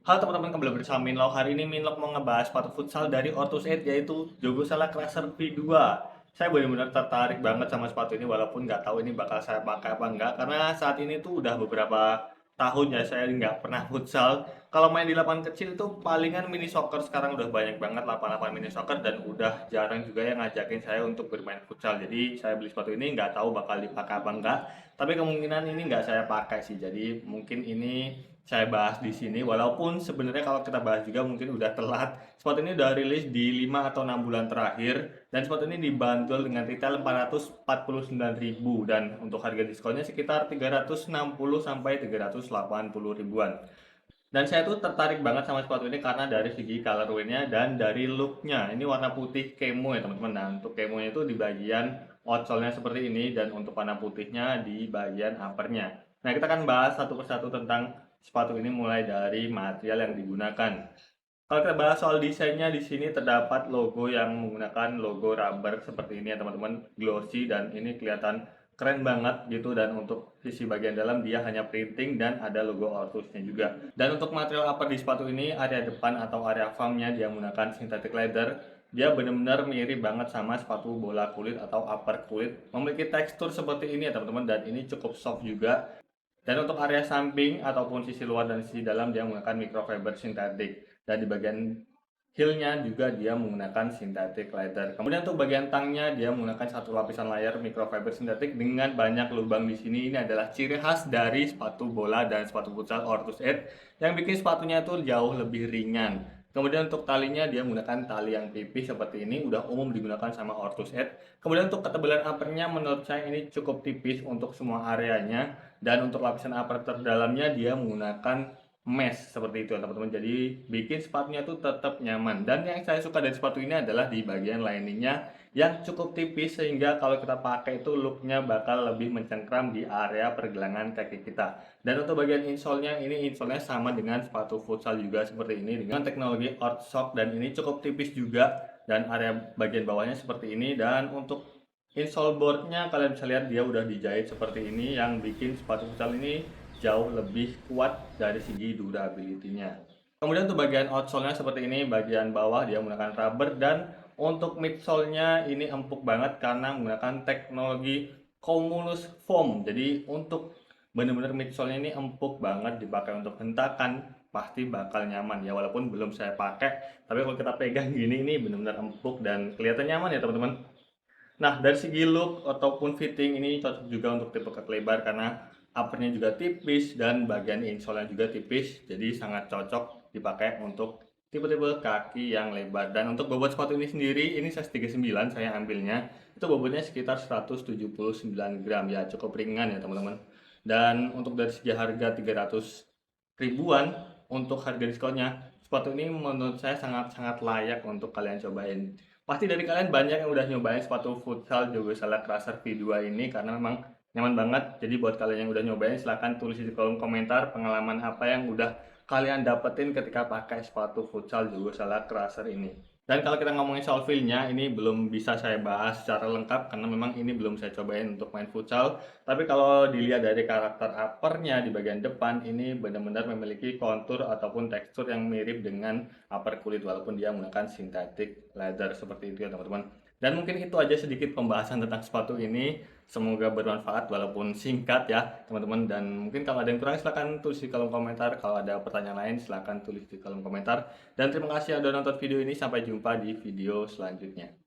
Halo teman-teman, kembali bersama Minlock. Hari ini Minlock mau ngebahas sepatu futsal dari Ortus 8 yaitu Jogo Sala Crusher V2. Saya benar-benar tertarik banget sama sepatu ini walaupun nggak tahu ini bakal saya pakai apa enggak karena saat ini tuh udah beberapa tahun ya saya nggak pernah futsal. Kalau main di lapangan kecil itu palingan mini soccer, sekarang udah banyak banget lapangan-lapangan mini soccer dan udah jarang juga yang ngajakin saya untuk bermain futsal. Jadi saya beli sepatu ini nggak tahu bakal dipakai apa enggak, tapi kemungkinan ini nggak saya pakai sih. Jadi mungkin ini saya bahas di sini walaupun sebenarnya kalau kita bahas juga mungkin udah telat. Sepatu ini udah rilis di 5 atau 6 bulan terakhir dan sepatu ini dibanderol dengan retail 449.000 dan untuk harga diskonnya sekitar 360 sampai 380 ribuan. Dan saya tuh tertarik banget sama sepatu ini karena dari segi colorway-nya dan dari look-nya. Ini warna putih camo ya teman-teman. Nah, untuk camo-nya itu di bagian outsole-nya seperti ini dan untuk warna putihnya di bagian upper-nya. Nah, kita akan bahas satu persatu tentang sepatu ini mulai dari material yang digunakan. Kalau kita bahas soal desainnya, di sini terdapat logo yang menggunakan logo rubber seperti ini ya teman-teman, glossy dan ini kelihatan keren banget gitu. Dan untuk sisi bagian dalam dia hanya printing dan ada logo Ortusnya juga. Dan untuk material upper di sepatu ini, area depan atau area farmnya dia menggunakan synthetic leather. Dia benar-benar mirip banget sama sepatu bola kulit atau upper kulit. Memiliki tekstur seperti ini ya teman-teman dan ini cukup soft juga. Dan untuk area samping ataupun sisi luar dan sisi dalam dia menggunakan microfiber sintetik. Dan di bagian heelnya juga dia menggunakan synthetic leather. Kemudian untuk bagian tangnya dia menggunakan satu lapisan layar microfiber sintetik dengan banyak lubang di sini. Ini adalah ciri khas dari sepatu bola dan sepatu futsal Ortus 8 yang bikin sepatunya itu jauh lebih ringan. Kemudian untuk talinya dia menggunakan tali yang tipis seperti ini, udah umum digunakan sama Ortus 8. Kemudian untuk ketebalan uppernya menurut saya ini cukup tipis untuk semua areanya. Dan untuk lapisan upper terdalamnya dia menggunakan mesh seperti itu ya teman-teman, jadi bikin sepatunya tuh tetap nyaman. Dan yang saya suka dari sepatu ini adalah di bagian liningnya yang cukup tipis sehingga kalau kita pakai itu looknya bakal lebih mencengkram di area pergelangan kaki kita. Dan untuk bagian insole-nya, ini insole-nya sama dengan sepatu futsal juga seperti ini dengan teknologi Orthshock dan ini cukup tipis juga dan area bagian bawahnya seperti ini. Dan untuk insole boardnya kalian bisa lihat dia udah dijahit seperti ini yang bikin sepatu futsal ini jauh lebih kuat dari segi durability-nya. Kemudian untuk bagian outsole-nya seperti ini, bagian bawah dia menggunakan rubber dan untuk midsole-nya ini empuk banget karena menggunakan teknologi Cumulus Foam. Jadi untuk benar-benar midsole-nya ini empuk banget, dipakai untuk hentakan pasti bakal nyaman ya, walaupun belum saya pakai, tapi kalau kita pegang gini ini benar-benar empuk dan kelihatan nyaman ya teman-teman. Nah, dari segi look ataupun fitting ini cocok juga untuk tipe kaki lebar karena uppernya juga tipis dan bagian insole-nya juga tipis, jadi sangat cocok dipakai untuk tipe-tipe kaki yang lebar. Dan untuk bobot sepatu ini sendiri, ini size 39 saya ambilnya, itu bobotnya sekitar 179 gram ya, cukup ringan ya teman-teman. Dan untuk dari segi harga 300 ribuan, untuk harga diskonnya, sepatu ini menurut saya sangat-sangat layak untuk kalian cobain. Pasti dari kalian banyak yang udah nyobain sepatu futsal Jogo Sala Crusher V2 ini karena memang nyaman banget. Jadi buat kalian yang udah nyobain silahkan tulis di kolom komentar pengalaman apa yang udah kalian dapetin ketika pakai sepatu futsal Jogo Sala Crusher ini. Dan kalau kita ngomongin soal feel-nya, ini belum bisa saya bahas secara lengkap karena memang ini belum saya cobain untuk main futsal. Tapi kalau dilihat dari karakter uppernya di bagian depan, ini benar-benar memiliki kontur ataupun tekstur yang mirip dengan upper kulit walaupun dia menggunakan synthetic leather seperti itu ya teman-teman. Dan mungkin itu aja sedikit pembahasan tentang sepatu ini. Semoga bermanfaat walaupun singkat ya teman-teman. Dan mungkin kalau ada yang kurang silahkan tulis di kolom komentar. Kalau ada pertanyaan lain silahkan tulis di kolom komentar. Dan terima kasih yang sudah nonton video ini. Sampai jumpa di video selanjutnya.